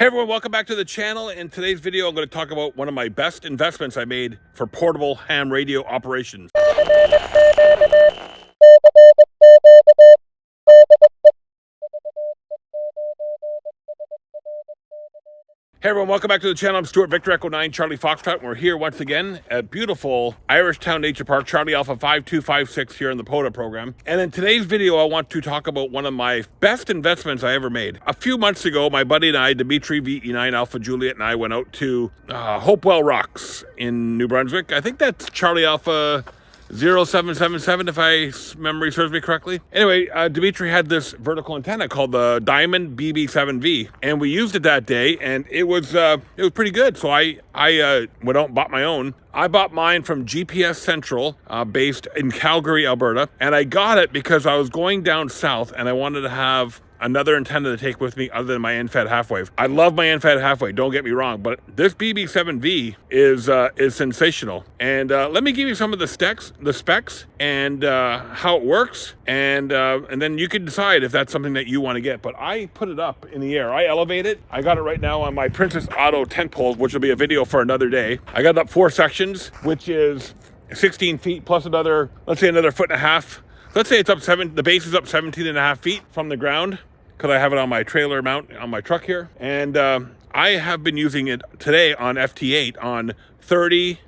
Hey everyone, welcome back to the channel. In today's video, I'm going to talk about one of my best investments I made for portable ham radio operations. Hey everyone, welcome back to the channel. I'm Stuart Victor Echo 9 Charlie Foxtrot, and we're here once again at beautiful Irish Town Nature Park, Charlie Alpha 5256 here in the POTA program. And in today's video, I want to talk about one of my best investments I ever made. A few months ago, my buddy and I, Dimitri VE9 Alpha Juliet, and I went out to Hopewell Rocks in New Brunswick. I think that's Charlie Alpha 0777 if memory serves me correctly. Anyway, Dimitri had this vertical antenna called the Diamond BB7V, and we used it that day, and it was pretty good. So I went out and bought my own. I bought mine from GPS Central, based in Calgary, Alberta, and I got it because I was going down south and I wanted to have another antenna to take with me other than my end-fed half wave. I love my end-fed half wave, don't get me wrong, but this BB7V is sensational. And let me give you some of the specs and how it works, and then you can decide if that's something that you want to get. But I put it up in the air. I elevate it. I got it right now on my Princess Auto tent poles, which will be a video for another day. I got it up 4 sections, which is 16 feet plus another, let's say another 1.5 feet. Let's say it's up the base is up 17.5 feet from the ground, because I have it on my trailer mount on my truck here. And I have been using it today on FT8 on 30,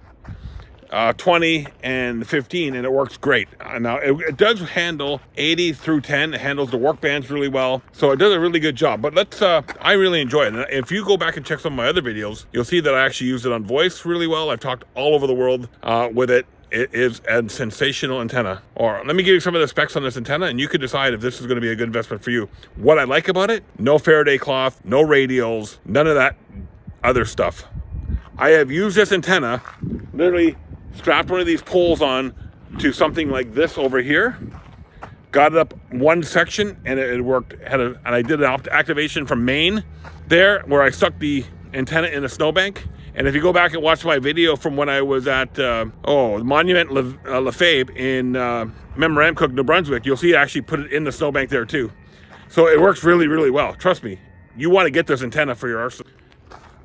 20, and 15, and it works great. Now, it does handle 80 through 10. It handles the work bands really well, so it does a really good job. But I really enjoy it. And if you go back and check some of my other videos, you'll see that I actually use it on voice really well. I've talked all over the world with it. It is a sensational antenna. Or let me give you some of the specs on this antenna, and you can decide if this is going to be a good investment for you. What I like about it: no Faraday cloth, no radials, none of that other stuff. I have used this antenna, literally strapped one of these poles on to something like this over here, got it up one section, and it worked. And I did an activation from Maine there, where I stuck the antenna in a snowbank. And if you go back and watch my video from when I was at Monument Lefebvre in Memramcook, New Brunswick, you'll see I actually put it in the snowbank there too. So it works really, really well. Trust me, you want to get this antenna for your arsenal.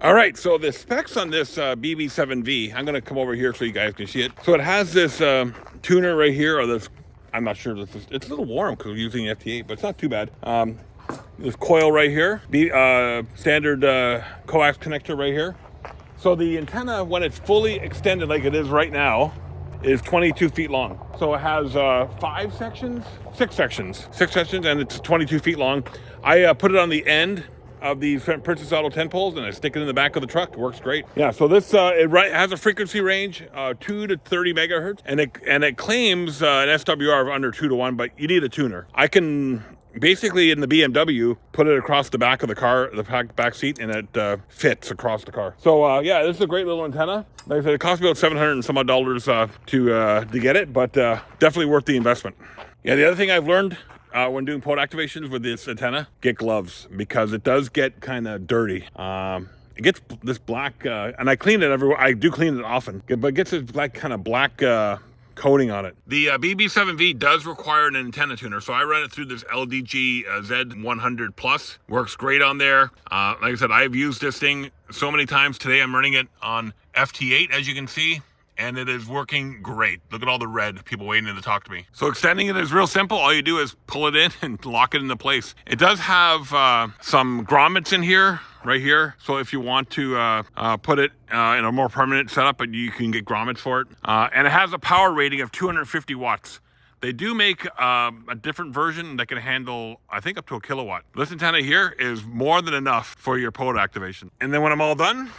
All right, so the specs on this BB7V, I'm going to come over here so you guys can see it. So it has this tuner right here, or this, I'm not sure, it's a little warm because we're using FT8, but it's not too bad. This coil right here, standard coax connector right here. So the antenna, when it's fully extended like it is right now, is 22 feet long. So it has 6 sections, and it's 22 feet long. I put it on the end of the Princess Auto 10 poles, and I stick it in the back of the truck. It works great. Yeah, so this it has a frequency range 2 to 30 megahertz, and it claims an SWR of under 2 to 1, but you need a tuner. I can basically, in the BMW, put it across the back of the car, the back seat, and it fits across the car. So yeah, this is a great little antenna. Like I said, it cost me about $700 and some odd to get it, but definitely worth the investment. Yeah, the other thing I've learned when doing POTA activations with this antenna, get gloves, because it does get kind of dirty. It gets this black, and I clean it everywhere. I do clean it often, but it gets this kind of black coating on it. The BB7V does require an antenna tuner, so I run it through this LDG Z100 Plus. Works great on there. Like I said, I've used this thing so many times. Today I'm running it on FT8, as you can see, and it is working great. Look at all the red people waiting to talk to me. So extending it is real simple. All you do is pull it in and lock it into place. It does have some grommets in here, right here. So if you want to put it in a more permanent setup, you can get grommets for it. And it has a power rating of 250 watts. They do make a different version that can handle, I think, up to 1 kilowatt. This antenna here is more than enough for your POTA activation. And then when I'm all done,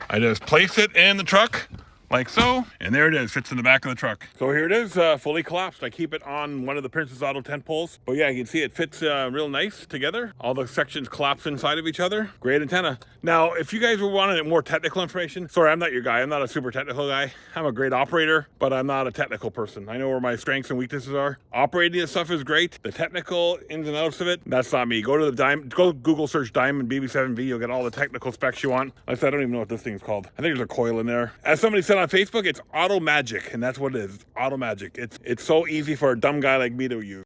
I just place it in the truck, like so, and there it is, fits in the back of the truck. So here it is, fully collapsed. I keep it on one of the Princess Auto tent poles, but yeah, you can see it fits real nice together. All the sections collapse inside of each other. Great antenna. Now, if you guys were wanting more technical information, sorry, I'm not your guy. I'm not a super technical guy. I'm a great operator, but I'm not a technical person. I know where my strengths and weaknesses are. Operating this stuff is great. The technical ins and outs of it, that's not me. Go Google search Diamond BB7V. You'll get all the technical specs you want. Like I said, I don't even know what this thing's called. I think there's a coil in there. As somebody said on Facebook, it's auto magic, and that's what it is. Auto magic. It's so easy for a dumb guy like me to use.